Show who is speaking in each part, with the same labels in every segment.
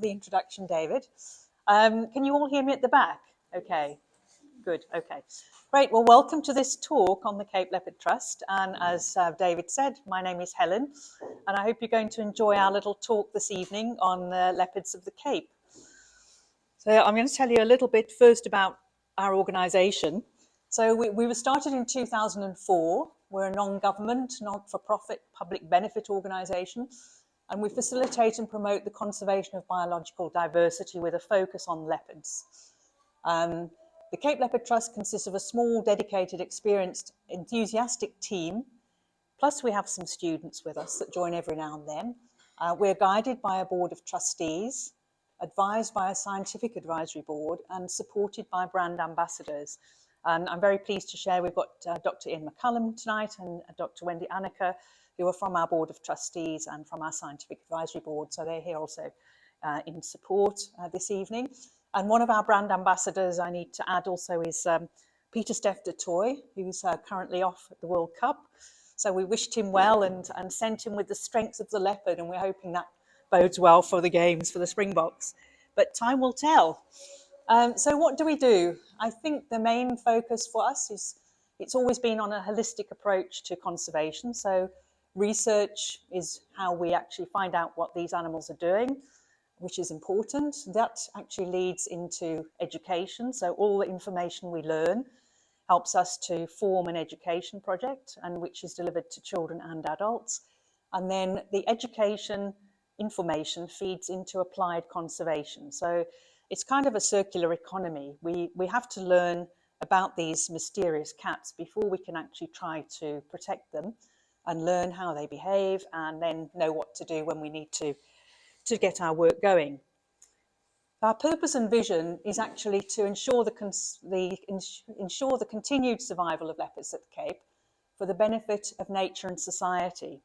Speaker 1: The introduction, David. Can you all hear me at the back? Okay, good, okay. Great, well, welcome to this talk on the Cape Leopard Trust. And as David said, my name is Helen, and I hope you're going to enjoy our little talk this evening on the leopards of the Cape. So I'm going to tell you a little bit first about our organisation. So we were started in 2004. We're a non-government, not-for-profit, public benefit organisation, and we facilitate and promote the conservation of biological diversity with a focus on leopards. The Cape Leopard Trust consists of a small, dedicated, experienced, enthusiastic team, plus we have some students with us that join every now and then. We're guided by a board of trustees, advised by a scientific advisory board, and supported by brand ambassadors. And I'm very pleased to share we've got Dr. Ian McCullum tonight and Dr. Wendy Anneke, who are from our board of trustees and from our scientific advisory board. So they're here also in support this evening. And one of our brand ambassadors I need to add also is Peter Steph de Toy, who's currently off at the World Cup. So we wished him well and sent him with the strength of the leopard, and we're hoping that bodes well for the games for the Springboks. But time will tell. So what do? I think the main focus for us is it's always been on a holistic approach to conservation. So research is how we actually find out what these animals are doing, which is important. That actually leads into education. So all the information we learn helps us to form an education project, and which is delivered to children and adults. And then the education information feeds into applied conservation. So it's kind of a circular economy. We have to learn about these mysterious cats before we can actually try to protect them and learn how they behave, and then know what to do when we need to get our work going. Our purpose and vision is actually to ensure the continued survival of leopards at the Cape for the benefit of nature and society.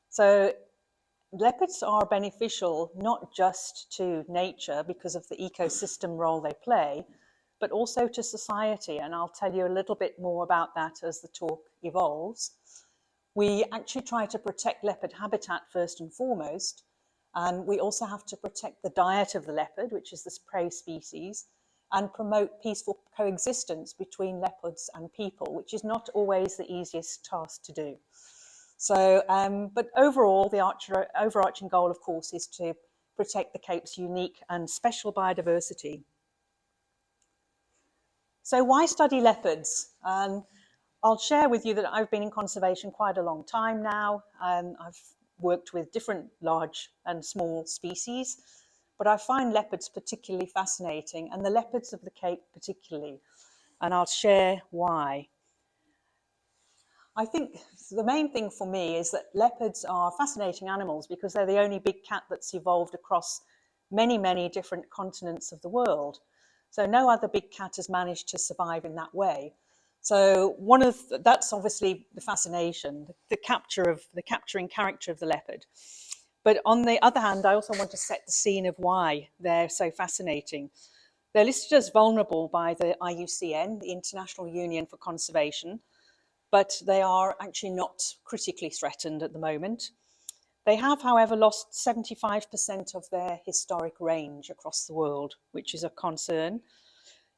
Speaker 1: So leopards are beneficial not just to nature because of the ecosystem role they play, but also to society. And I'll tell you a little bit more about that as the talk evolves. We actually try to protect leopard habitat first and foremost, and we also have to protect the diet of the leopard, which is this prey species, and promote peaceful coexistence between leopards and people, which is not always the easiest task to do. So, but overall, the overarching goal, of course, is to protect the Cape's unique and special biodiversity. So why study leopards? I'll share with you that I've been in conservation quite a long time now. I've worked with different large and small species, but I find leopards particularly fascinating, and the leopards of the Cape particularly, and I'll share why. I think the main thing for me is that leopards are fascinating animals because they're the only big cat that's evolved across many, many different continents of the world. So no other big cat has managed to survive in that way. So that's obviously the fascination, the capturing character of the leopard. But on the other hand, I also want to set the scene of why they're so fascinating. They're listed as vulnerable by the IUCN, the International Union for Conservation, but they are actually not critically threatened at the moment. They have, however, lost 75% of their historic range across the world, which is a concern.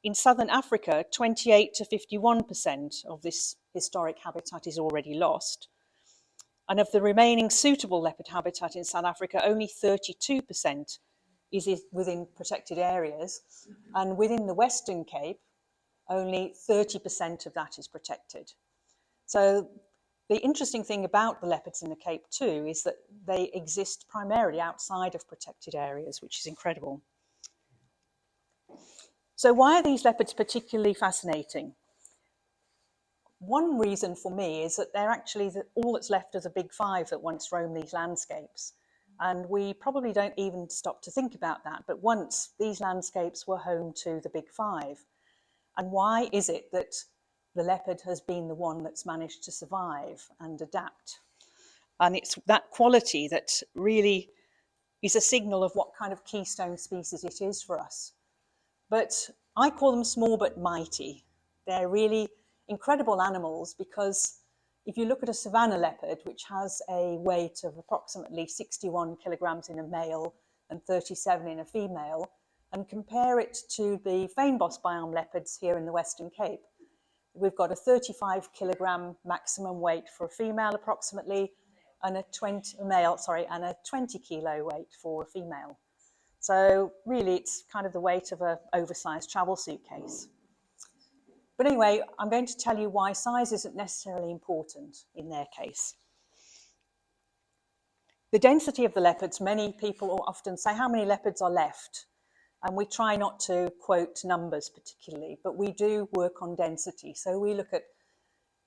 Speaker 1: In southern Africa, 28 to 51% of this historic habitat is already lost. And of the remaining suitable leopard habitat in South Africa, only 32% is within protected areas. And within the Western Cape, only 30% of that is protected. So the interesting thing about the leopards in the Cape too is that they exist primarily outside of protected areas, which is incredible. So why are these leopards particularly fascinating? One reason for me is that they're actually all that's left of the big five that once roamed these landscapes. And we probably don't even stop to think about that, but once these landscapes were home to the big five. And why is it that the leopard has been the one that's managed to survive and adapt? And it's that quality that really is a signal of what kind of keystone species it is for us. But I call them small but mighty. They're really incredible animals because if you look at a savanna leopard, which has a weight of approximately 61 kilograms in a male and 37 in a female, and compare it to the fynbos biome leopards here in the Western Cape. We've got a 35 kilogram maximum weight for a female approximately, and a 20 kilo weight for a female. So really it's kind of the weight of an oversized travel suitcase. But anyway, I'm going to tell you why size isn't necessarily important in their case. The density of the leopards, many people often say, how many leopards are left? And we try not to quote numbers particularly, but we do work on density. So we look at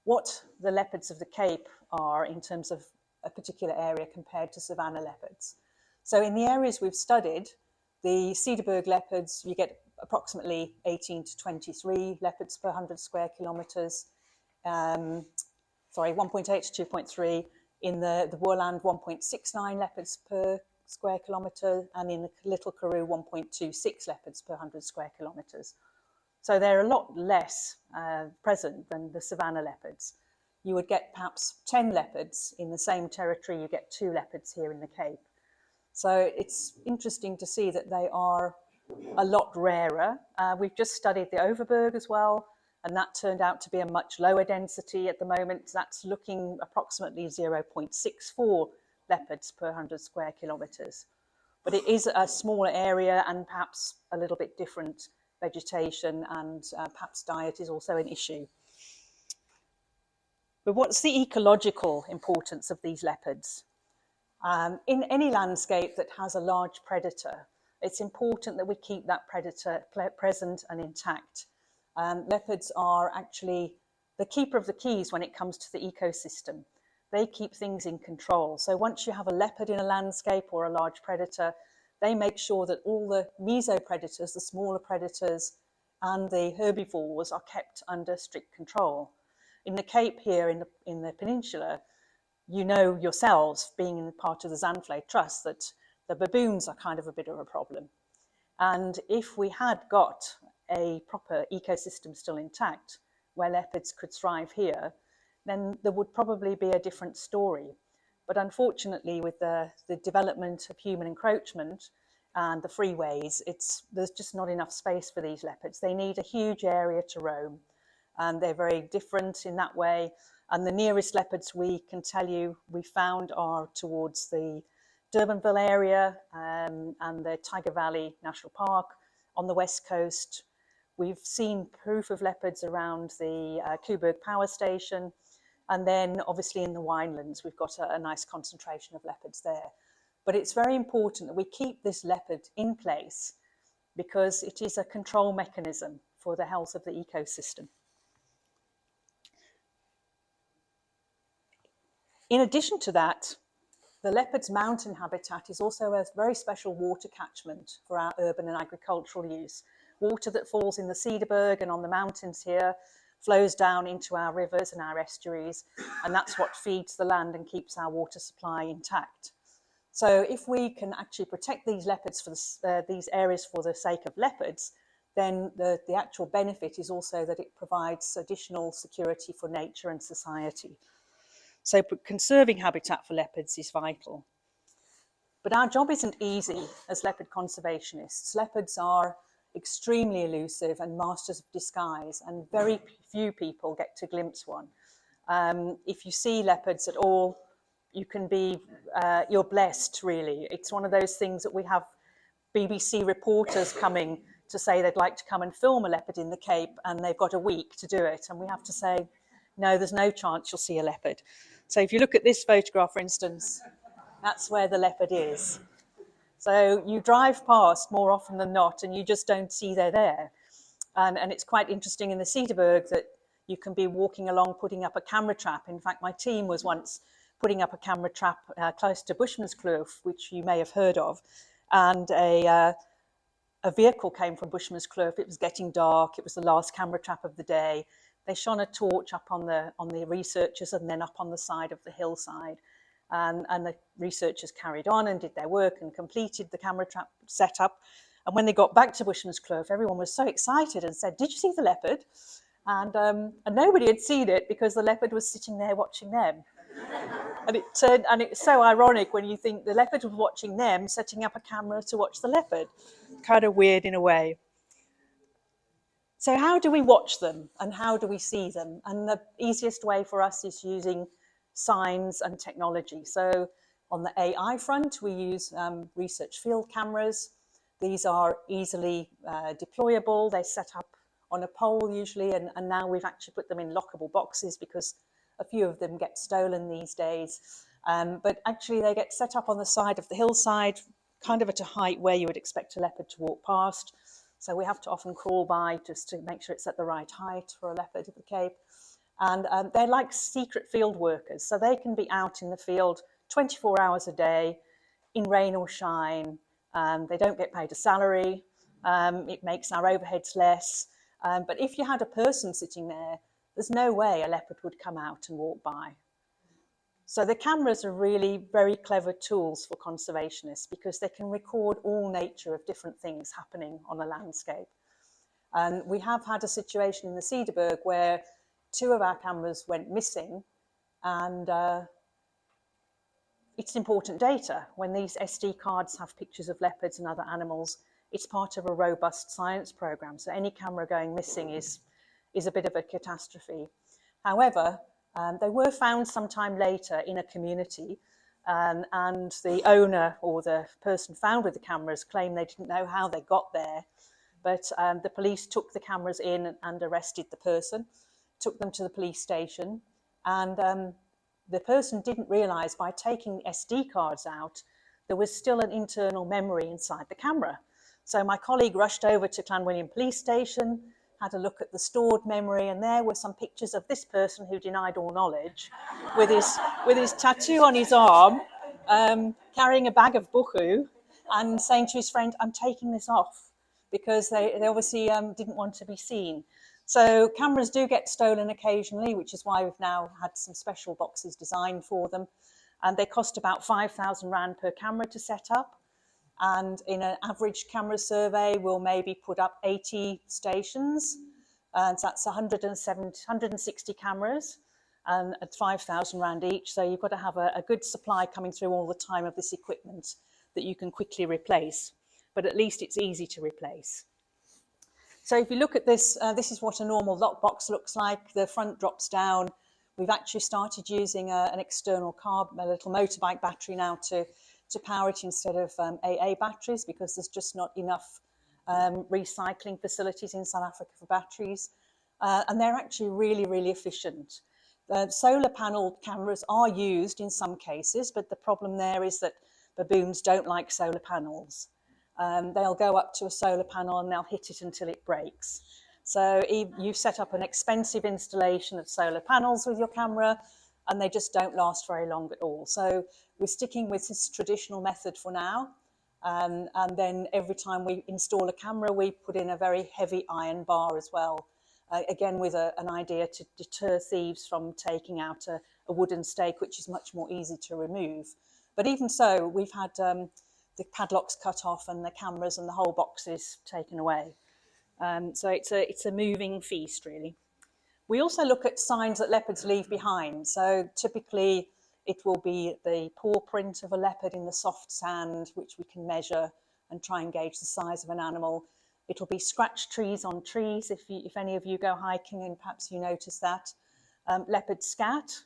Speaker 1: what the leopards of the Cape are in terms of a particular area compared to savanna leopards. So in the areas we've studied, the Cederberg leopards, you get approximately 18 to 23 leopards per 100 square kilometres. 1.8 to 2.3. In the Woerland, 1.69 leopards per square kilometre, and in the Little Karoo, 1.26 leopards per 100 square kilometres. So they're a lot less present than the savanna leopards. You would get perhaps 10 leopards in the same territory, you get 2 leopards here in the Cape. So it's interesting to see that they are a lot rarer. We've just studied the Overberg as well, and that turned out to be a much lower density at the moment. That's looking approximately 0.64 leopards per 100 square kilometres. But it is a smaller area and perhaps a little bit different vegetation, and perhaps diet is also an issue. But what's the ecological importance of these leopards? In any landscape that has a large predator, it's important that we keep that predator present and intact. Leopards are actually the keeper of the keys when it comes to the ecosystem. They keep things in control. So once you have a leopard in a landscape or a large predator, they make sure that all the mesopredators, the smaller predators, and the herbivores are kept under strict control. In the Cape here, in the peninsula, you know yourselves, being part of the Zandvlei Trust, that the baboons are kind of a bit of a problem. And if we had got a proper ecosystem still intact, where leopards could thrive here, then there would probably be a different story. But unfortunately, with the development of human encroachment and the freeways, there's just not enough space for these leopards. They need a huge area to roam, and they're very different in that way. And the nearest leopards we can tell you we found are towards the Zandvlei area and the Tyger Valley National Park on the west coast. We've seen proof of leopards around the Kuburg Power Station, and then obviously in the winelands we've got a nice concentration of leopards there. But it's very important that we keep this leopard in place because it is a control mechanism for the health of the ecosystem. In addition to that, the leopard's mountain habitat is also a very special water catchment for our urban and agricultural use. Water that falls in the Cederberg and on the mountains here flows down into our rivers and our estuaries, and that's what feeds the land and keeps our water supply intact. So if we can actually protect these leopards for these areas for the sake of leopards, then the actual benefit is also that it provides additional security for nature and society. So conserving habitat for leopards is vital. But our job isn't easy as leopard conservationists. Leopards are extremely elusive and masters of disguise, and very few people get to glimpse one. If you see leopards at all, you can be, you're blessed really. It's one of those things that we have BBC reporters coming to say they'd like to come and film a leopard in the Cape, and they've got a week to do it. And we have to say, no, there's no chance you'll see a leopard. So if you look at this photograph, for instance, that's where the leopard is. So you drive past more often than not, and you just don't see they're there. And it's quite interesting in the Cederberg that you can be walking along, putting up a camera trap. In fact, my team was once putting up a camera trap close to Bushman's Kloof, which you may have heard of. And a vehicle came from Bushman's Kloof. It was getting dark. It was the last camera trap of the day. They shone a torch up on the researchers and then up on the side of the hillside. And the researchers carried on and did their work and completed the camera trap setup. And when they got back to Bushman's Kloof, everyone was so excited and said, "Did you see the leopard?" And nobody had seen it because the leopard was sitting there watching them. And it's so ironic when you think the leopard was watching them, setting up a camera to watch the leopard. Kind of weird in a way. So how do we watch them and how do we see them? And the easiest way for us is using signs and technology. So on the AI front, we use research field cameras. These are easily deployable. They're set up on a pole usually, and now we've actually put them in lockable boxes because a few of them get stolen these days. But actually they get set up on the side of the hillside, kind of at a height where you would expect a leopard to walk past. So we have to often crawl by just to make sure it's at the right height for a leopard at the Cape. And they're like secret field workers. So they can be out in the field 24 hours a day, in rain or shine. They don't get paid a salary. It makes our overheads less. But if you had a person sitting there, there's no way a leopard would come out and walk by. So the cameras are really very clever tools for conservationists because they can record all nature of different things happening on a landscape. And we have had a situation in the Cederberg where 2 of our cameras went missing, and it's important data. When these SD cards have pictures of leopards and other animals, it's part of a robust science program. So any camera going missing is a bit of a catastrophe. However, they were found sometime later in a community, and the owner or the person found with the cameras claimed they didn't know how they got there. But the police took the cameras in and arrested the person, took them to the police station, and the person didn't realise by taking SD cards out, there was still an internal memory inside the camera. So my colleague rushed over to Llanwilliam Police Station, had a look at the stored memory, and there were some pictures of this person who denied all knowledge with his tattoo on his arm, carrying a bag of buchu and saying to his friend, "I'm taking this off," because they obviously didn't want to be seen. So cameras do get stolen occasionally, which is why we've now had some special boxes designed for them. And they cost about 5,000 Rand per camera to set up. And in an average camera survey, we'll maybe put up 80 stations. And so that's 160 cameras and at 5,000 Rand each. So you've got to have a good supply coming through all the time of this equipment that you can quickly replace. But at least it's easy to replace. So if you look at this, this is what a normal lockbox looks like. The front drops down. We've actually started using an external car, a little motorbike battery now to power it instead of AA batteries, because there's just not enough recycling facilities in South Africa for batteries. And they're actually really, really efficient. Solar panel cameras are used in some cases, but the problem there is that baboons don't like solar panels. They'll go up to a solar panel and they'll hit it until it breaks. So you set up an expensive installation of solar panels with your camera, and they just don't last very long at all. So we're sticking with this traditional method for now. And then every time we install a camera, we put in a very heavy iron bar as well. Again, with an idea to deter thieves from taking out a wooden stake, which is much more easy to remove. But even so, we've had the padlocks cut off and the cameras and the whole boxes taken away. So it's a moving feast, really. We also look at signs that leopards leave behind. So typically it will be the paw print of a leopard in the soft sand, which we can measure and try and gauge the size of an animal. It'll be scratched trees on trees, if any of you go hiking and perhaps you notice that. Leopard scat.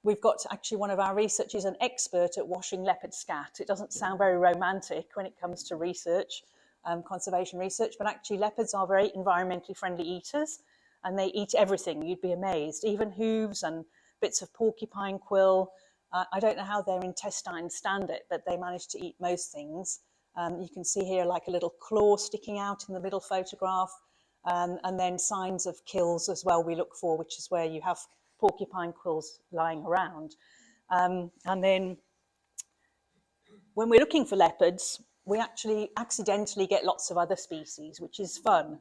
Speaker 1: We've got actually one of our researchers, an expert at washing leopard scat. It doesn't sound very romantic when it comes to research, conservation research, but actually leopards are very environmentally friendly eaters, and they eat everything. You'd be amazed, even hooves and bits of porcupine quill. I don't know how their intestines stand it, but they manage to eat most things. You can see here like a little claw sticking out in the middle photograph, and then signs of kills as well we look for, which is where you have porcupine quills lying around. And then when we're looking for leopards, we actually accidentally get lots of other species, which is fun.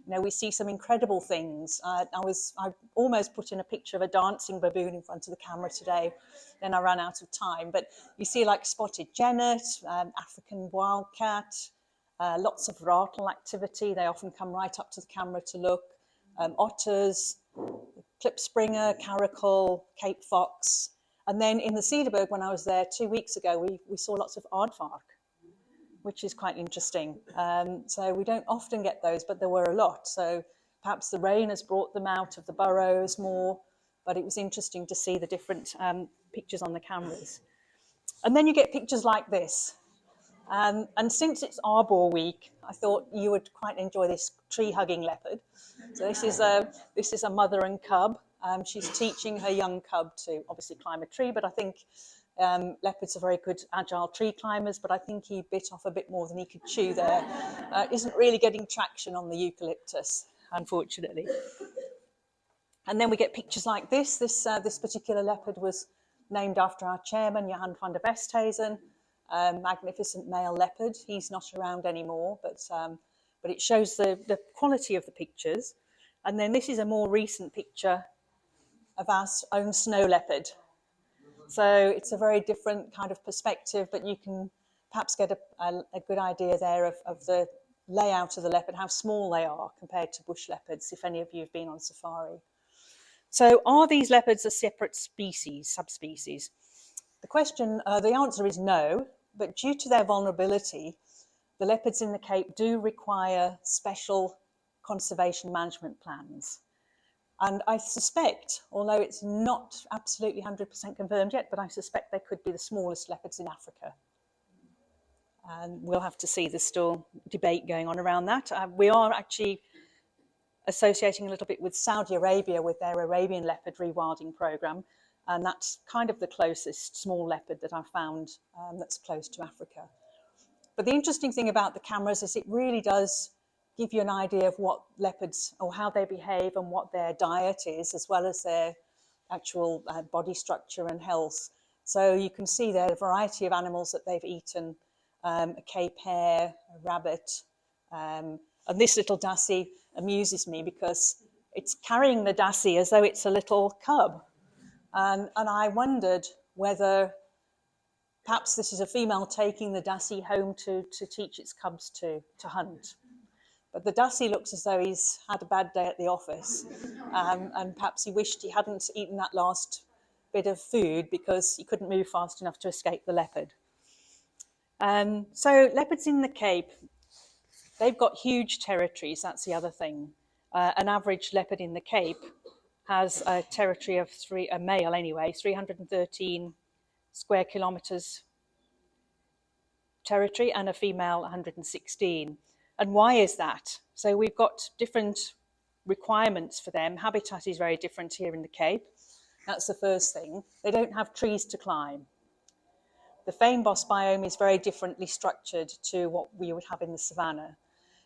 Speaker 1: You know, we see some incredible things. I almost put in a picture of a dancing baboon in front of the camera today, then I ran out of time. But you see like spotted jennet, African wildcat, lots of rattle activity. They often come right up to the camera to look. Otters, klipspringer, caracal, Cape fox. And then in the Cederberg, when I was there 2 weeks ago, we saw lots of aardvark, which is quite interesting. So we don't often get those, but there were a lot. So perhaps the rain has brought them out of the burrows more, but it was interesting to see the different pictures on the cameras. And then you get pictures like this. And since it's Arbor Week, I thought you would quite enjoy this tree-hugging leopard. So this is a mother and cub. She's teaching her young cub to obviously climb a tree, but I think leopards are very good agile tree climbers, but I think he bit off a bit more than he could chew there. Isn't really getting traction on the eucalyptus, unfortunately. And then we get pictures like this. This particular leopard was named after our chairman, Johan van der Westhuizen, magnificent male leopard. He's not around anymore, but it shows the quality of the pictures. And then this is a more recent picture of our own snow leopard. So it's a very different kind of perspective, but you can perhaps get a good idea there of the layout of the leopard, how small they are compared to bush leopards, if any of you have been on safari. So are these leopards a separate species, subspecies? The answer is no, but due to their vulnerability, the leopards in the Cape do require special conservation management plans. And I suspect, although it's not absolutely 100% confirmed yet, but I suspect they could be the smallest leopards in Africa. And we'll have to see. There's still debate going on around that. We are actually associating a little bit with Saudi Arabia with their Arabian leopard rewilding program. And that's kind of the closest small leopard that I've found that's close to Africa. But the interesting thing about the cameras is it really does give you an idea of what leopards, or how they behave and what their diet is, as well as their actual body structure and health. So you can see there a variety of animals that they've eaten, a Cape hare, a rabbit, and this little dassie amuses me because it's carrying the dassie as though it's a little cub. And I wondered whether perhaps this is a female taking the dassie home to teach its cubs to hunt. But the dassie looks as though he's had a bad day at the office, and perhaps he wished he hadn't eaten that last bit of food because he couldn't move fast enough to escape the leopard. So leopards in the Cape, they've got huge territories, that's the other thing. An average leopard in the Cape has a territory of a male anyway, 313 square kilometres territory, and a female 116. And why is that? So we've got different requirements for them. Habitat is very different here in the Cape. That's the first thing. They don't have trees to climb. The fynbos biome is very differently structured to what we would have in the savannah.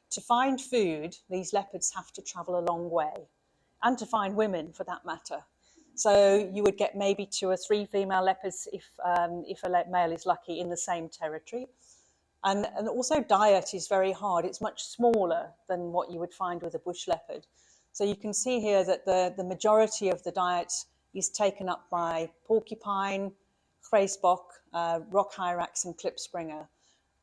Speaker 1: To find food, these leopards have to travel a long way, and to find women for that matter. So you would get maybe 2 or 3 female leopards if a male is lucky in the same territory. And also diet is very hard. It's much smaller than what you would find with a bush leopard. So you can see here that the majority of the diet is taken up by porcupine, grasbok, rock hyrax and klipspringer,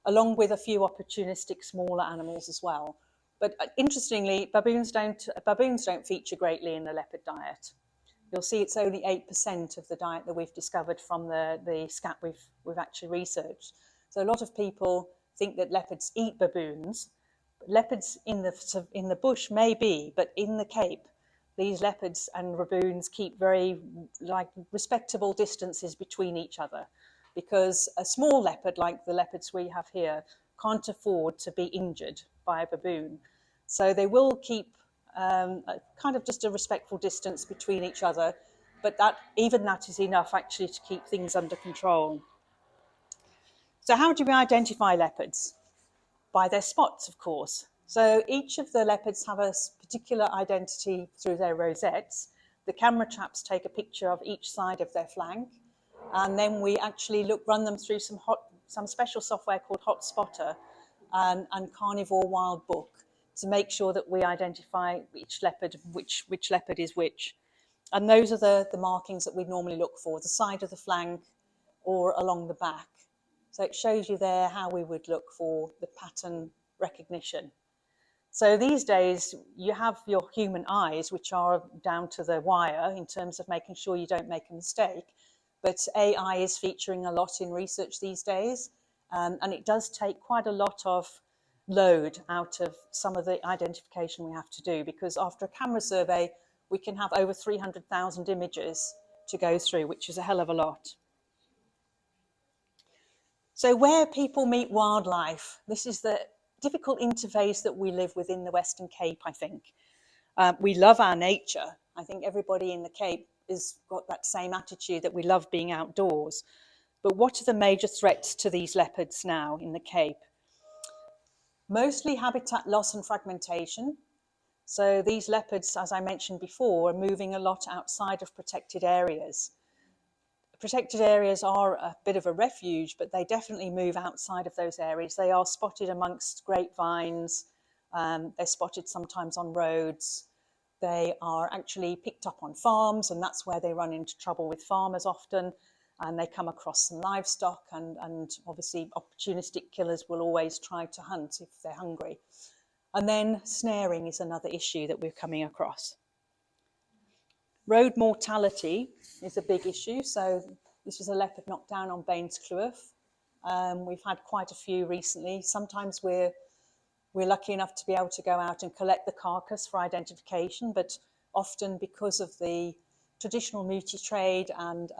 Speaker 1: along with a few opportunistic smaller animals as well. But interestingly, baboons don't feature greatly in the leopard diet. You'll see it's only 8% of the diet that we've discovered from the scat we've actually researched. So a lot of people think that leopards eat baboons. Leopards in the bush may be, but in the Cape, these leopards and baboons keep very respectable distances between each other, because a small leopard like the leopards we have here can't afford to be injured by a baboon. So they will keep kind of just a respectful distance between each other, but even that is enough actually to keep things under control. So how do we identify leopards? By their spots, of course. So each of the leopards have a particular identity through their rosettes. The camera traps take a picture of each side of their flank, and then we actually run them through some special software called Hotspotter and Carnivore Wild Book to make sure that we identify which leopard is which. And those are the markings that we normally look for, the side of the flank or along the back. So it shows you there how we would look for the pattern recognition. So these days you have your human eyes, which are down to the wire in terms of making sure you don't make a mistake. but AI is featuring a lot in research these days, and it does take quite a lot of load out of some of the identification we have to do, because after a camera survey, we can have over 300,000 images to go through, which is a hell of a lot. So where people meet wildlife, this is the difficult interface that we live within the Western Cape, I think. We love our nature. I think everybody in the Cape has got that same attitude that we love being outdoors. But what are the major threats to these leopards now in the Cape? Mostly habitat loss and fragmentation. So these leopards, as I mentioned before, are moving a lot outside of protected areas. Protected areas are a bit of a refuge, but they definitely move outside of those areas. They are spotted amongst grapevines. They're spotted sometimes on roads. They are actually picked up on farms, and that's where they run into trouble with farmers often. And they come across some livestock, and obviously opportunistic killers will always try to hunt if they're hungry. And then snaring is another issue that we're coming across. Road mortality is a big issue. So this was a leopard knocked down on Baines Kloof. We've had quite a few recently. Sometimes we're lucky enough to be able to go out and collect the carcass for identification, but often because of the traditional muti trade and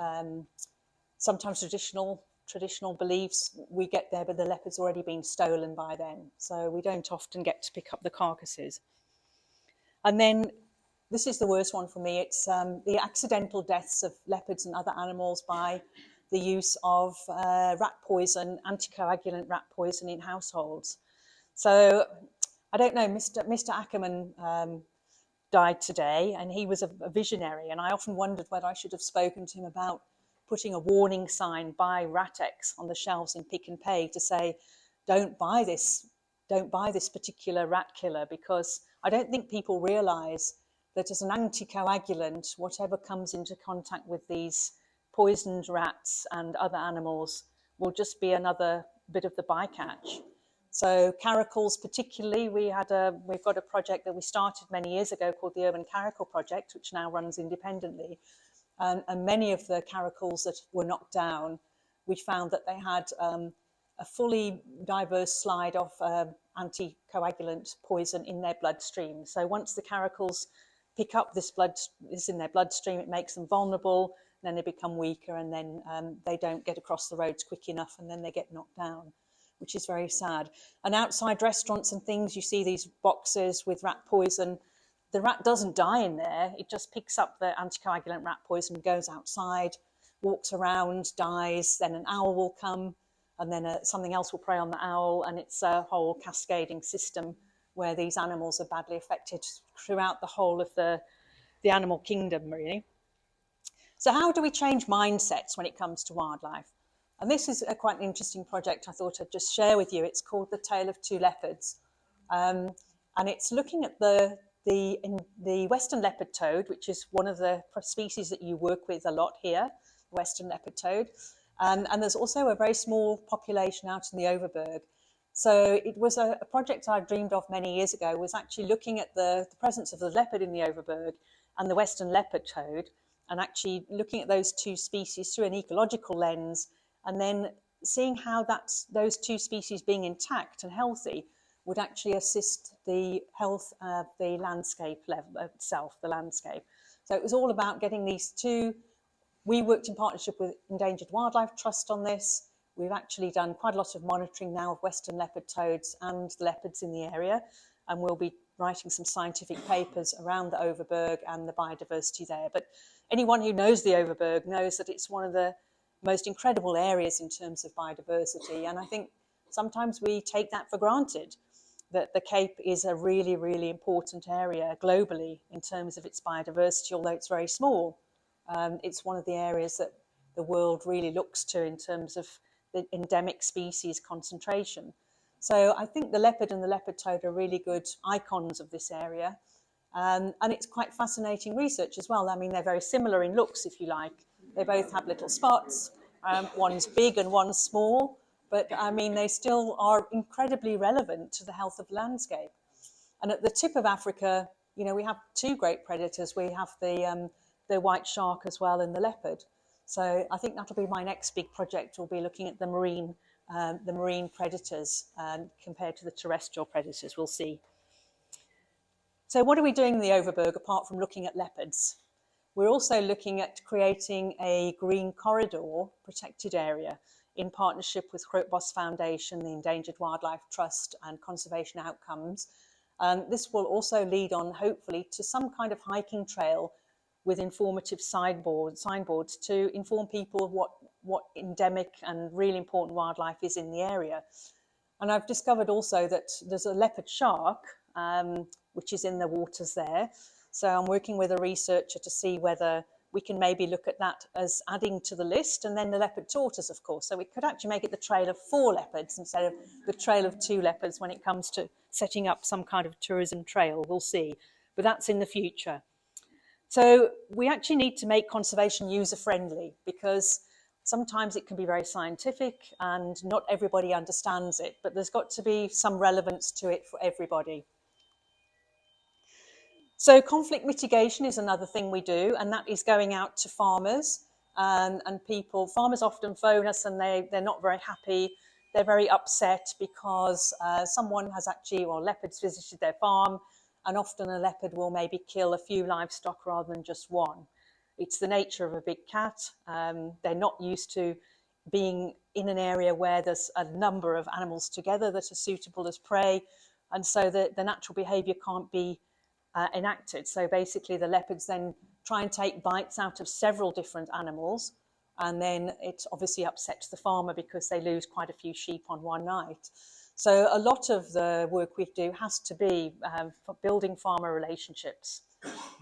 Speaker 1: sometimes traditional beliefs, we get there, but the leopard's already been stolen by then. So we don't often get to pick up the carcasses. And then this is the worst one for me. It's the accidental deaths of leopards and other animals by the use of rat poison, anticoagulant rat poison in households. So I don't know, Mr. Ackerman died today, and he was a visionary. And I often wondered whether I should have spoken to him about putting a warning sign by Ratex on the shelves in Pick and Pay to say, don't buy this particular rat killer, because I don't think people realise that as an anticoagulant, whatever comes into contact with these poisoned rats and other animals will just be another bit of the bycatch. So caracals particularly, we've got a project that we started many years ago called the Urban Caracal Project, which now runs independently. And many of the caracals that were knocked down, we found that they had a fully diverse slide of anticoagulant poison in their bloodstream. So once the caracals pick up this in their bloodstream, it makes them vulnerable, then they become weaker, and then they don't get across the roads quick enough, and then they get knocked down, which is very sad. And outside restaurants and things, you see these boxes with rat poison. The rat doesn't die in there. It just picks up the anticoagulant rat poison, goes outside, walks around, dies. Then an owl will come, and then something else will prey on the owl. And it's a whole cascading system where these animals are badly affected throughout the whole of the animal kingdom, really. So how do we change mindsets when it comes to wildlife? And this is quite an interesting project I thought I'd just share with you. It's called The Tale of Two Leopards. And it's looking at the western leopard toad, which is one of the species that you work with a lot here, western leopard toad. And there's also a very small population out in the Overberg. So it was a project I dreamed of many years ago, was actually looking at the presence of the leopard in the Overberg and the western leopard toad, and actually looking at those two species through an ecological lens, and then seeing how those two species being intact and healthy would actually assist the health of the landscape level itself, the landscape. So it was all about getting these two. We worked in partnership with Endangered Wildlife Trust on this. We've actually done quite a lot of monitoring now of western leopard toads and the leopards in the area, and we'll be writing some scientific papers around the Overberg and the biodiversity there. But anyone who knows the Overberg knows that it's one of the most incredible areas in terms of biodiversity, and I think sometimes we take that for granted, that the Cape is a really, really important area globally in terms of its biodiversity, although it's very small. It's one of the areas that the world really looks to in terms of the endemic species concentration. So I think the leopard and the leopard toad are really good icons of this area. And it's quite fascinating research as well. I mean, they're very similar in looks, if you like. They both have little spots. One's big and one's small. But I mean, they still are incredibly relevant to the health of the landscape. And at the tip of Africa, you know, we have two great predators. We have the white shark as well and the leopard. So I think that'll be my next big project. We'll be looking at the marine predators compared to the terrestrial predators. We'll see. So what are we doing in the Overberg apart from looking at leopards? We're also looking at creating a green corridor protected area in partnership with Grootbos Foundation, the Endangered Wildlife Trust and Conservation Outcomes. This will also lead on, hopefully, to some kind of hiking trail with informative signboards to inform people of what endemic and really important wildlife is in the area. And I've discovered also that there's a leopard shark, which is in the waters there. So I'm working with a researcher to see whether we can maybe look at that as adding to the list, and then the leopard tortoise, of course. So we could actually make it the trail of 4 leopards instead of the trail of 2 leopards when it comes to setting up some kind of tourism trail. We'll see, but that's in the future. So we actually need to make conservation user-friendly, because sometimes it can be very scientific and not everybody understands it, but there's got to be some relevance to it for everybody. So conflict mitigation is another thing we do, and that is going out to farmers and people. Farmers often phone us and they're not very happy. They're very upset because someone has actually, or leopards visited their farm, and often a leopard will maybe kill a few livestock rather than just one. It's the nature of a big cat. They're not used to being in an area where there's a number of animals together that are suitable as prey, and so the natural behaviour can't be enacted. So basically the leopards then try and take bites out of several different animals, and then it obviously upsets the farmer because they lose quite a few sheep on one night. So a lot of the work we do has to be for building farmer relationships,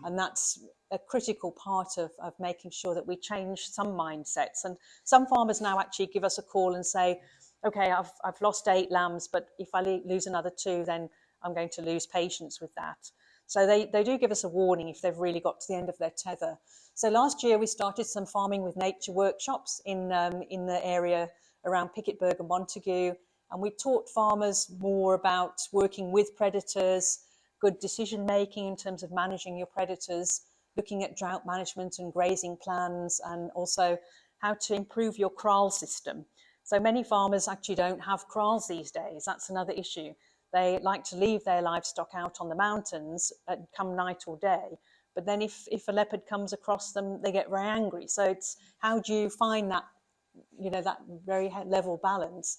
Speaker 1: and that's a critical part of making sure that we change some mindsets. And some farmers now actually give us a call and say, okay, I've lost 8 lambs, but if I lose another 2, then I'm going to lose patience with that. So they do give us a warning if they've really got to the end of their tether. So last year we started some farming with nature workshops in the area around Piketberg and Montague, and we taught farmers more about working with predators, good decision making in terms of managing your predators, looking at drought management and grazing plans, and also how to improve your kraal system. So many farmers actually don't have kraals these days. That's another issue. They like to leave their livestock out on the mountains come night or day. But then if a leopard comes across them, they get very angry. So it's how do you find that, that very level balance?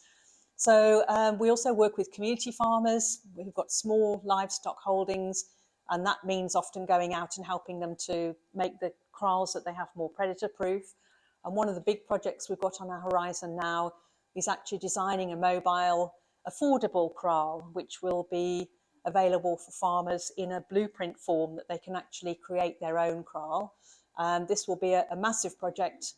Speaker 1: So we also work with community farmers who've got small livestock holdings, and that means often going out and helping them to make the kraals that they have more predator proof. And one of the big projects we've got on our horizon now is actually designing a mobile affordable kraal, which will be available for farmers in a blueprint form that they can actually create their own kraal. This will be a massive project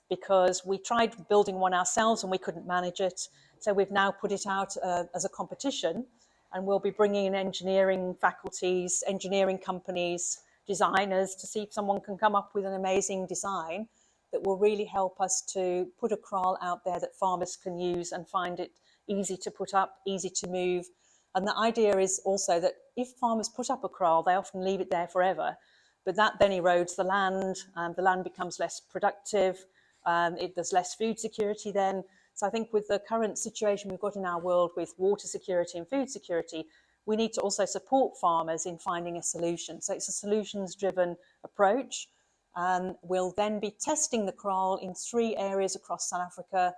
Speaker 1: because we tried building one ourselves and we couldn't manage it. So we've now put it out as a competition, and we'll be bringing in engineering faculties, engineering companies, designers to see if someone can come up with an amazing design that will really help us to put a kraal out there that farmers can use and find it easy to put up, easy to move. And the idea is also that if farmers put up a kraal, they often leave it there forever, but that then erodes the land becomes less productive, there's less food security then. So I think with the current situation we've got in our world with water security and food security, we need to also support farmers in finding a solution. So it's a solutions-driven approach. We'll then be testing the kraal in 3 areas across South Africa,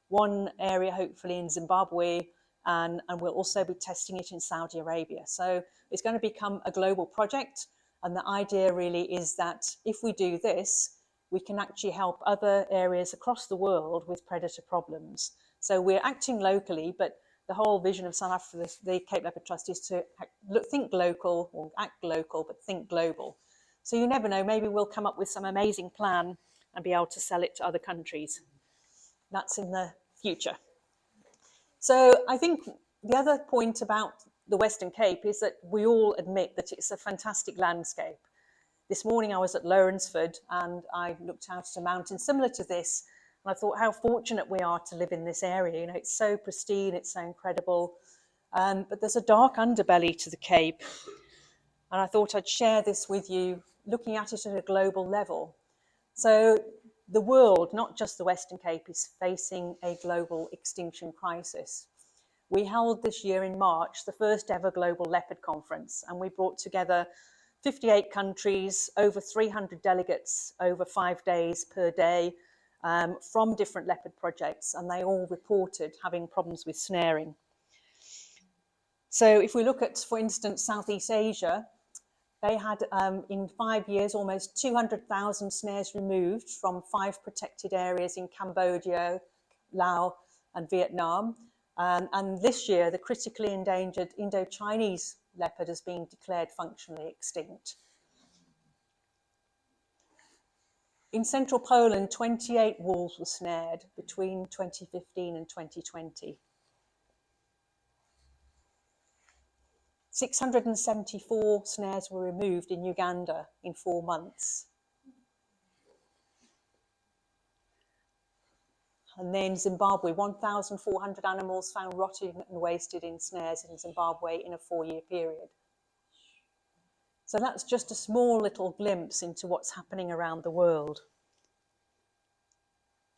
Speaker 1: 1 area hopefully in Zimbabwe, and we'll also be testing it in Saudi Arabia. So it's going to become a global project, and the idea really is that if we do this, we can actually help other areas across the world with predator problems. So we're acting locally, but the whole vision of South Africa, the Cape Leopard Trust, is to think local, or act local, but think global. So you never know, maybe we'll come up with some amazing plan and be able to sell it to other countries. That's in the future. So I think the other point about the Western Cape is that we all admit that it's a fantastic landscape. This morning I was at Lawrenceford and I looked out at a mountain similar to this, and I thought how fortunate we are to live in this area. It's so pristine, it's so incredible, but there's a dark underbelly to the Cape, and I thought I'd share this with you, looking at it at a global level. So the world, not just the Western Cape, is facing a global extinction crisis. We held this year in March the first ever Global Leopard Conference, and we brought together 58 countries, over 300 delegates over 5 days per day from different leopard projects, and they all reported having problems with snaring. So if we look at, for instance, Southeast Asia, they had, in 5 years, almost 200,000 snares removed from 5 protected areas in Cambodia, Laos, and Vietnam. And this year, the critically endangered Indo-Chinese leopard has been declared functionally extinct. In central Poland, 28 wolves were snared between 2015 and 2020. 674 snares were removed in Uganda in 4 months. And then Zimbabwe, 1,400 animals found rotting and wasted in snares in Zimbabwe in a 4-year period. So that's just a small little glimpse into what's happening around the world.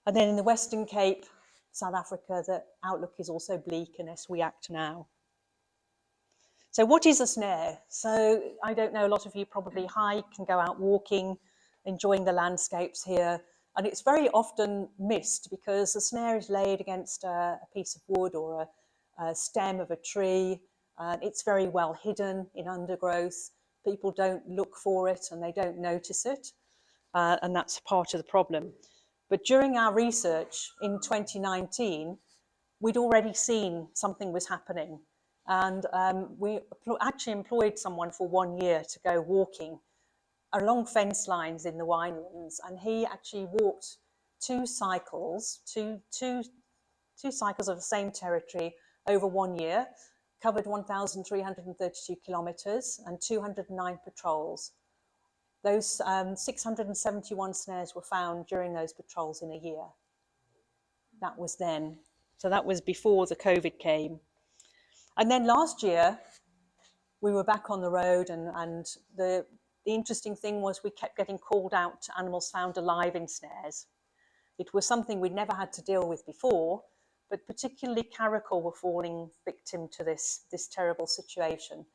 Speaker 1: And then in the Western Cape, South Africa, the outlook is also bleak unless we act now. So what is a snare? So I don't know, a lot of you probably hike and go out walking, enjoying the landscapes here. And it's very often missed because the snare is laid against a piece of wood or a stem of a tree. It's very well hidden in undergrowth. People don't look for it and they don't notice it. And that's part of the problem. But during our research in 2019, we'd already seen something was happening. And we actually employed someone for 1 year to go walking along fence lines in the winelands, and he actually walked 2 cycles, two cycles of the same territory over 1 year, covered 1,332 kilometres and 209 patrols. Those 671 snares were found during those patrols in a year. That was then. So that was before the COVID came. And then last year, we were back on the road, and the interesting thing was we kept getting called out to animals found alive in snares. It was something we'd never had to deal with before, but particularly caracal were falling victim to this terrible situation.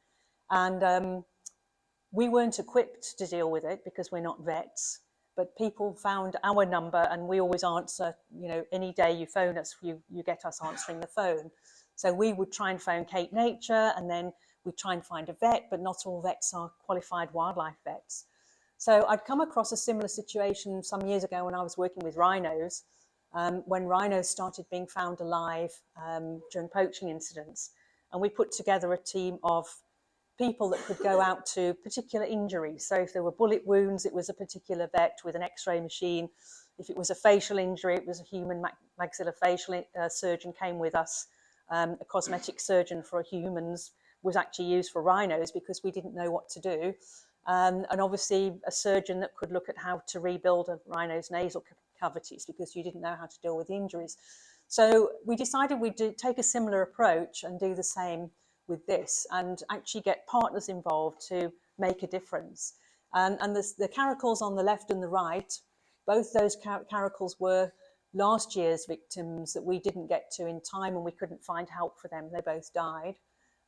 Speaker 1: And we weren't equipped to deal with it because we're not vets, but people found our number, and we always answer, you know, any day you phone us, you get us answering the phone. So we would try and phone Cape Nature, and then we'd try and find a vet, but not all vets are qualified wildlife vets. So I'd come across a similar situation some years ago when I was working with rhinos, when rhinos started being found alive during poaching incidents. And we put together a team of people that could go out to particular injuries. So if there were bullet wounds, it was a particular vet with an X-ray machine. If it was a facial injury, it was a human maxillofacial surgeon came with us. A cosmetic surgeon for humans was actually used for rhinos because we didn't know what to do. And obviously a surgeon that could look at how to rebuild a rhino's nasal cavities because you didn't know how to deal with injuries. So we decided we'd take a similar approach and do the same with this and actually get partners involved to make a difference. And the caracals on the left and the right, both those caracals were last year's victims that we didn't get to in time and we couldn't find help for them. They both died.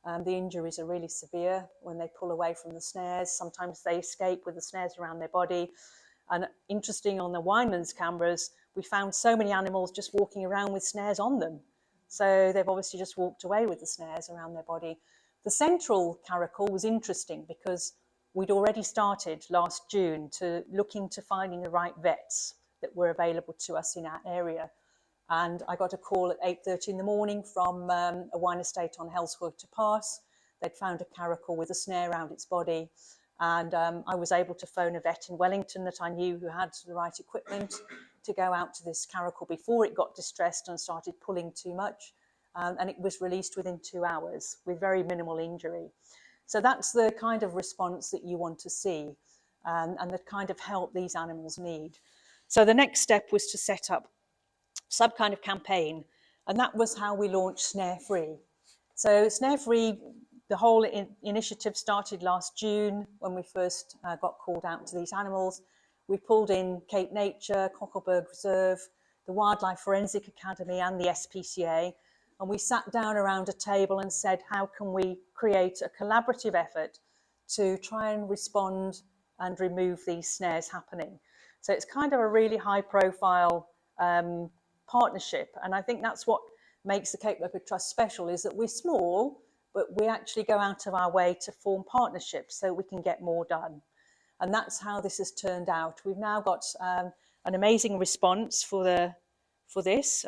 Speaker 1: The injuries are really severe when they pull away from the snares. Sometimes they escape with the snares around their body. And interesting, on the winelands cameras, we found so many animals just walking around with snares on them. So they've obviously just walked away with the snares around their body. The central caracal was interesting because we'd already started last June to look into finding the right vets that were available to us in our area. And I got a call at 8:30 in the morning from a wine estate on Hellswater Pass. They'd found a caracal with a snare around its body. And I was able to phone a vet in Wellington that I knew who had the right equipment to go out to this caracal before it got distressed and started pulling too much. And it was released within 2 hours with very minimal injury. So that's the kind of response that you want to see and the kind of help these animals need. So the next step was to set up some kind of campaign, and that was how we launched Snare Free. So Snare Free, the whole initiative started last June when we first got called out to these animals. we pulled in Cape Nature, Cockleburg Reserve, the Wildlife Forensic Academy and the SPCA, and we sat down around a table and said, how can we create a collaborative effort to try and respond and remove these snares happening? So it's kind of a really high profile partnership, and I think that's what makes the Cape Leopard Trust special, is that we're small, but we actually go out of our way to form partnerships so we can get more done. And that's how this has turned out. We've now got an amazing response for this.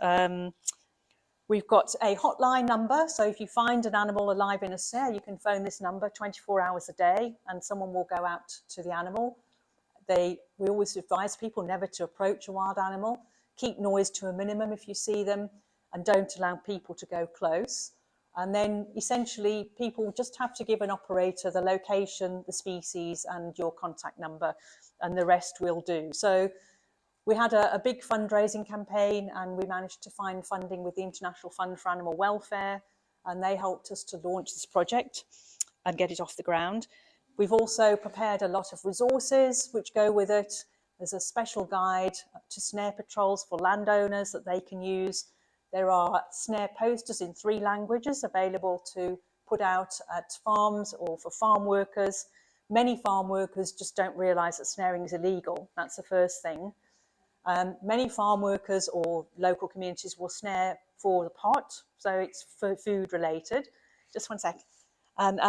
Speaker 1: We've got a hotline number, so if you find an animal alive in a snare, you can phone this number 24 hours a day and someone will go out to the animal. We always advise people never to approach a wild animal. Keep noise to a minimum if you see them, and don't allow people to go close. And then essentially people just have to give an operator the location, the species and your contact number, and the rest will do. So we had a big fundraising campaign, and we managed to find funding with the International Fund for Animal Welfare, and they helped us to launch this project and get it off the ground. We've also prepared a lot of resources which go with it. There's a special guide to snare patrols for landowners that they can use. There are snare posters in 3 languages available to put out at farms or for farm workers. Many farm workers just don't realise that snaring is illegal. That's the first thing. Many farm workers or local communities will snare for the pot, so it's food related. Just one sec. And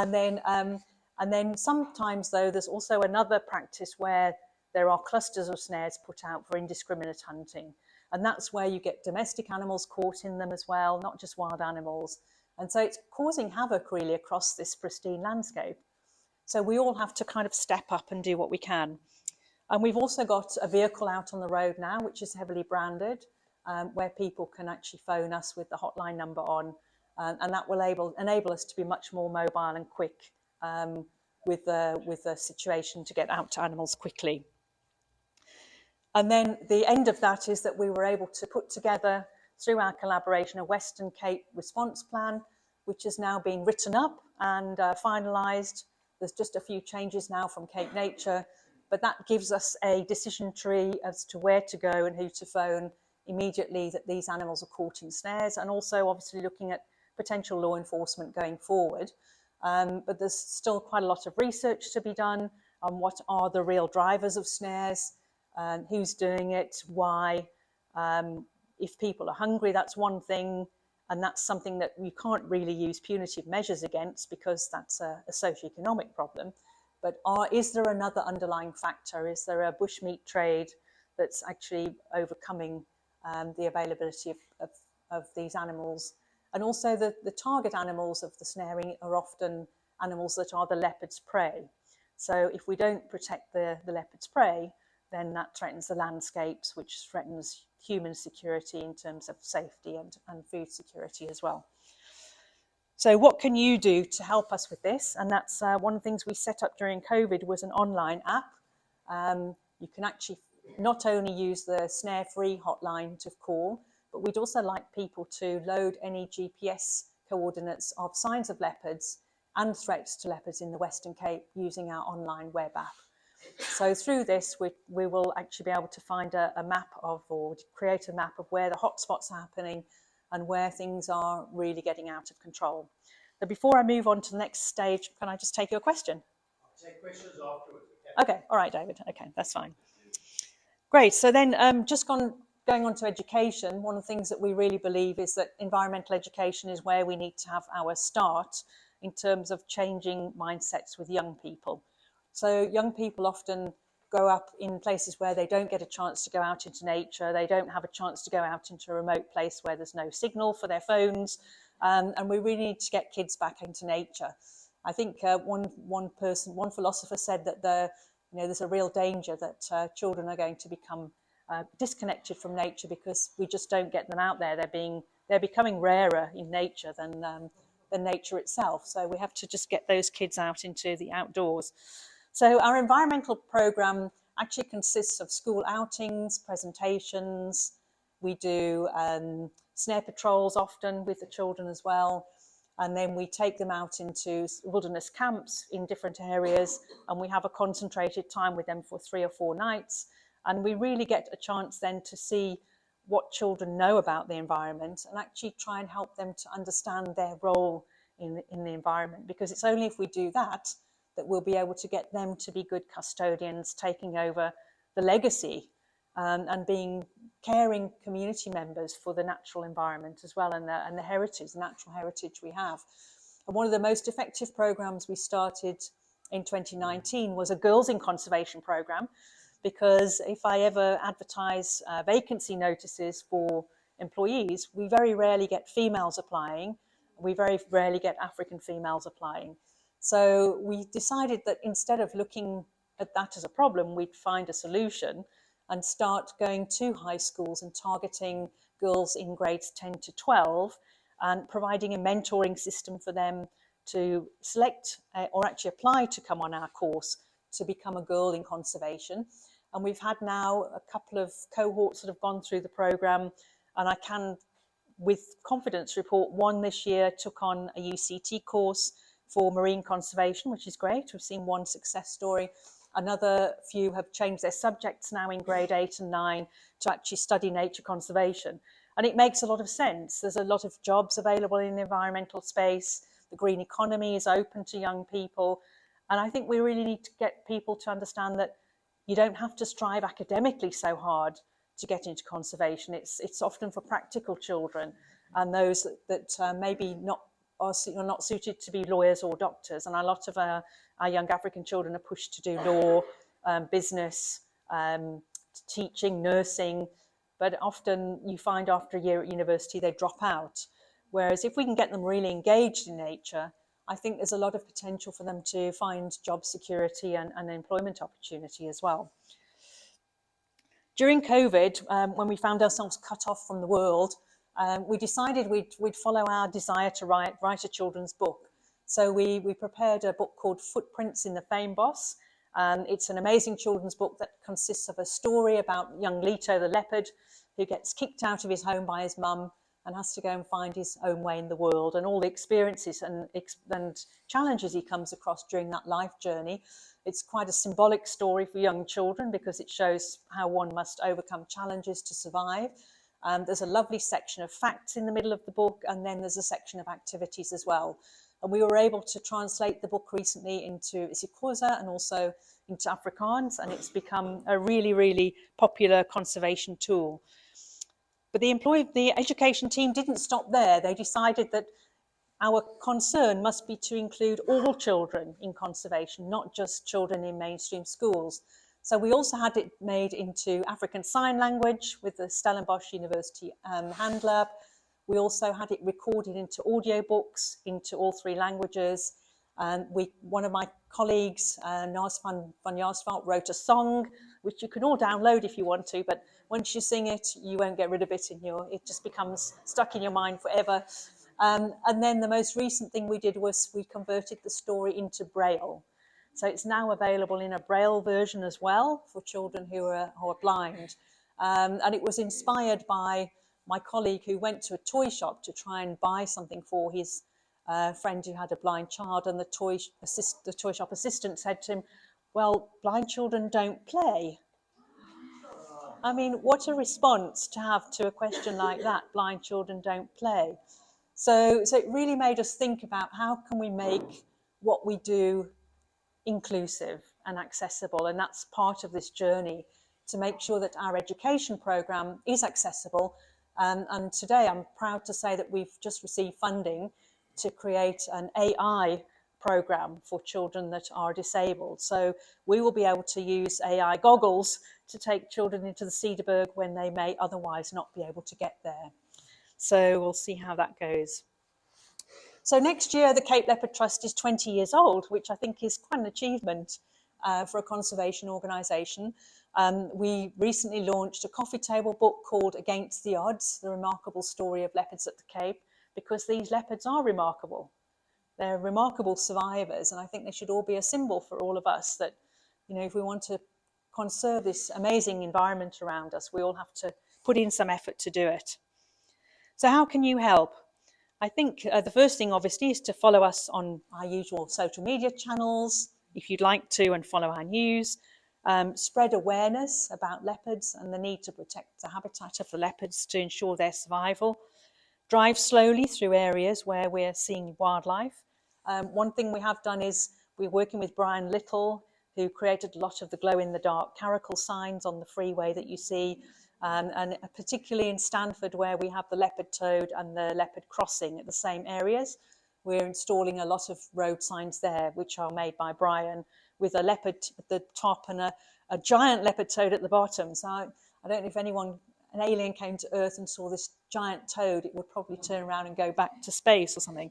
Speaker 1: then sometimes, though, there's also another practice where there are clusters of snares put out for indiscriminate hunting. And that's where you get domestic animals caught in them as well, not just wild animals. And so it's causing havoc really across this pristine landscape. So we all have to kind of step up and do what we can. And we've also got a vehicle out on the road now, which is heavily branded, where people can actually phone us with the hotline number on. And that will enable us to be much more mobile and quick with the situation to get out to animals quickly. And then the end of that is that we were able to put together, through our collaboration, a Western Cape response plan, which has now been written up and finalised. There's just a few changes now from Cape Nature, but that gives us a decision tree as to where to go and who to phone immediately that these animals are caught in snares, and also obviously looking at potential law enforcement going forward. But there's still quite a lot of research to be done on what are the real drivers of snares, who's doing it, why. If people are hungry, that's one thing, and that's something that you can't really use punitive measures against because that's a socioeconomic problem. But is there another underlying factor? Is there a bushmeat trade that's actually overcoming the availability of these animals? And also the target animals of the snaring are often animals that are the leopard's prey. So if we don't protect the leopard's prey, then that threatens the landscapes, which threatens human security in terms of safety and food security as well. So what can you do to help us with this? And that's one of the things we set up during COVID was an online app. You can actually not only use the snare-free hotline to call, but we'd also like people to load any GPS coordinates of signs of leopards and threats to leopards in the Western Cape using our online web app. So through this, we will actually be able to find a map or create a map of where the hotspots are happening and where things are really getting out of control. But before I move on to the next stage, can I just take your question?
Speaker 2: I'll take questions afterwards.
Speaker 1: Okay, all right, David. Okay, that's fine. Great. So then just going on to education, one of the things that we really believe is that environmental education is where we need to have our start in terms of changing mindsets with young people. So young people often grow up in places where they don't get a chance to go out into nature. They don't have a chance to go out into a remote place where there's no signal for their phones. And we really need to get kids back into nature. I think one philosopher said that there's a real danger that children are going to become disconnected from nature because we just don't get them out there. They're becoming rarer in nature than nature itself. So we have to just get those kids out into the outdoors. So our environmental program actually consists of school outings, presentations. We do snare patrols often with the children as well. And then we take them out into wilderness camps in different areas, and we have a concentrated time with them for 3 or 4 nights. And we really get a chance then to see what children know about the environment and actually try and help them to understand their role in the environment, because it's only if we do that that we'll be able to get them to be good custodians, taking over the legacy and being caring community members for the natural environment as well, and the heritage, natural heritage we have. And one of the most effective programs we started in 2019 was a Girls in Conservation program, because if I ever advertise vacancy notices for employees, we very rarely get females applying. We very rarely get African females applying. So we decided that instead of looking at that as a problem, we'd find a solution and start going to high schools and targeting girls in grades 10 to 12 and providing a mentoring system for them to select or actually apply to come on our course to become a girl in conservation. And we've had now a couple of cohorts that have gone through the programme, and I can with confidence report one this year took on a UCT course for marine conservation, which is great. We've seen one success story. Another few have changed their subjects now in grade 8 and 9 to actually study nature conservation. And it makes a lot of sense. There's a lot of jobs available in the environmental space. The green economy is open to young people. And I think we really need to get people to understand that you don't have to strive academically so hard to get into conservation. It's often for practical children and those that maybe are not suited to be lawyers or doctors. And a lot of our young African children are pushed to do law, business, teaching, nursing, but often you find after a year at university they drop out. Whereas if we can get them really engaged in nature, I think there's a lot of potential for them to find job security and employment opportunity as well. During COVID, when we found ourselves cut off from the world, we decided we'd follow our desire to write a children's book. So we prepared a book called Footprints in the Fynbos. It's an amazing children's book that consists of a story about young Leto the leopard, who gets kicked out of his home by his mum and has to go and find his own way in the world, and all the experiences and challenges he comes across during that life journey. It's quite a symbolic story for young children because it shows how one must overcome challenges to survive. There's a lovely section of facts in the middle of the book, and then there's a section of activities as well. And we were able to translate the book recently into isiXhosa and also into Afrikaans, and it's become a really, really popular conservation tool. But the education team didn't stop there. They decided that our concern must be to include all children in conservation, not just children in mainstream schools. So we also had it made into African Sign Language with the Stellenbosch University Hand Lab. We also had it recorded into audiobooks into all 3 languages. And one of my colleagues, Naas van Jaarsveld, wrote a song, which you can all download if you want to, but once you sing it, you won't get rid of it it just becomes stuck in your mind forever. And then the most recent thing we did was we converted the story into Braille. So it's now available in a Braille version as well for children who are blind. And it was inspired by my colleague who went to a toy shop to try and buy something for his friend who had a blind child, and the toy shop assistant said to him, "Well, blind children don't play." I mean, what a response to have to a question like that, blind children don't play. So it really made us think about how can we make what we do inclusive and accessible, and that's part of this journey to make sure that our education programme is accessible. And today I'm proud to say that we've just received funding to create an AI programme for children that are disabled. So we will be able to use AI goggles to take children into the Cederberg when they may otherwise not be able to get there. So we'll see how that goes. So next year, the Cape Leopard Trust is 20 years old, which I think is quite an achievement for a conservation organisation. We recently launched a coffee table book called Against the Odds, The Remarkable Story of Leopards at the Cape, because these leopards are remarkable. They're remarkable survivors, and I think they should all be a symbol for all of us that, if we want to conserve this amazing environment around us, we all have to put in some effort to do it. So how can you help? I think the first thing, obviously, is to follow us on our usual social media channels, if you'd like to, and follow our news. spread awareness about leopards and the need to protect the habitat of the leopards to ensure their survival, drive slowly through areas where we're seeing wildlife. One thing we have done is we're working with Brian Little, who created a lot of the glow-in-the-dark caracal signs on the freeway that you see, and particularly in Stanford, where we have the leopard toad and the leopard crossing at the same areas. We're installing a lot of road signs there, which are made by Brian, with a leopard at the top and a giant leopard toad at the bottom. So I don't know if an alien came to Earth and saw this giant toad, it would probably turn around and go back to space or something.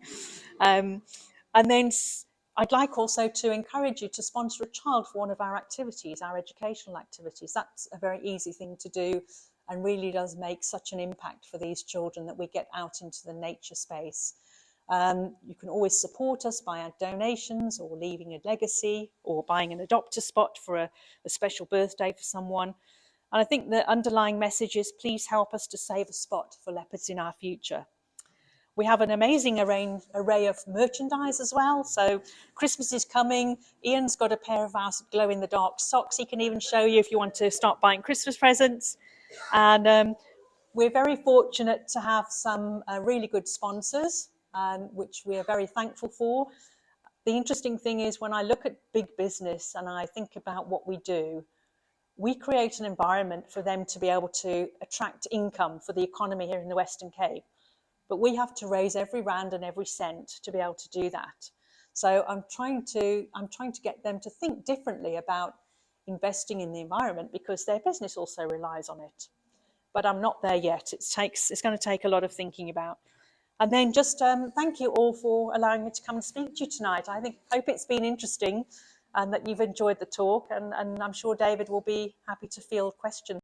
Speaker 1: And then I'd like also to encourage you to sponsor a child for one of our activities, our educational activities. That's a very easy thing to do and really does make such an impact for these children that we get out into the nature space. You can always support us by our donations or leaving a legacy or buying an adopt a spot for a special birthday for someone. And I think the underlying message is please help us to save a spot for leopards in our future. We have an amazing array of merchandise as well. So Christmas is coming. Ian's got a pair of our glow-in-the-dark socks he can even show you if you want to start buying Christmas presents. And we're very fortunate to have some really good sponsors, which we are very thankful for. The interesting thing is when I look at big business and I think about what we do, we create an environment for them to be able to attract income for the economy here in the Western Cape. But we have to raise every rand and every cent to be able to do that. So I'm trying to get them to think differently about investing in the environment because their business also relies on it. But I'm not there yet. It's going to take a lot of thinking about. And then just thank you all for allowing me to come and speak to you tonight. Hope it's been interesting and that you've enjoyed the talk. And I'm sure David will be happy to field questions.